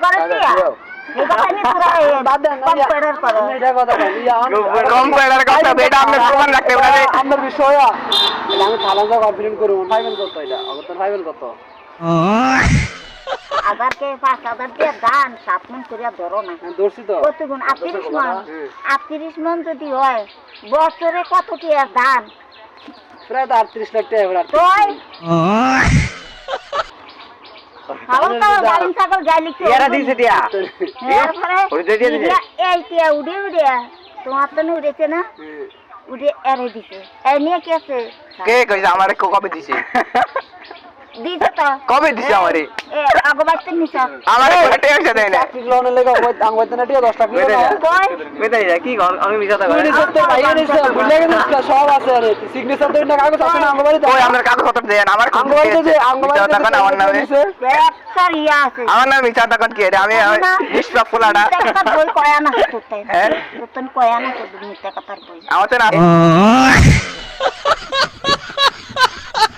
করে দিয়া এটা খালি পুরো কম্পিউটার করে এটা কথা বলি কম্পিউটার কথা বেটা আমরা প্রমাণ রাখতে পারে আমার বিষয় আমি থালাটা কমপ্লেইন করব ফাইনাল কত এটা অবতন ফাইনাল কত আদারকে 5000 দিয়ে দান 7 মণ করিয়া ধরো না দর্শি তো কত গুণ 38 মণ যদি হয় বছরে কত কি দান প্রায় 38 লাখ টাকা এবার তোই হাওয়া তো গাড়ি সাইকেল গালি কি এরা দিছে দিয়া ওই দিয়ে দিছে এই টিয়া উড়ে উড়ে তোমার তো উড়েছে না উড়ে এরে দিছে এই নিয়ে কি আছে কে কইছে আমারে কবে দিছে দিছে তো কবে দিছে আমারে এ আগবাইতে নিছে আমারে কোটা টাকা দেয় না কি লোনের লাগা আঙ্গবাইতে না টিয়া 10 লাখ কই বেটাই কি আমি মিছাতা করে তুই সত্য ভাইয়া নিছে ভুলে গেছিস সব আছে আরে সিগনেচার তো না কাগজ আছে না আঙ্গবাইতে ওই আমরা কাগজ পত্র দেন আমার আঙ্গবাইতে যে আঙ্গবাইতে তখন আমার নামে স্যার ইয়া আছে আমার নামে মিছাতা কোন কি রে আমি নিষ্পাপ ফুলাডা বই কয়া না তো হ্যাঁ তোতন কয়া না তো মিথ্যা কথার বই আমাতে না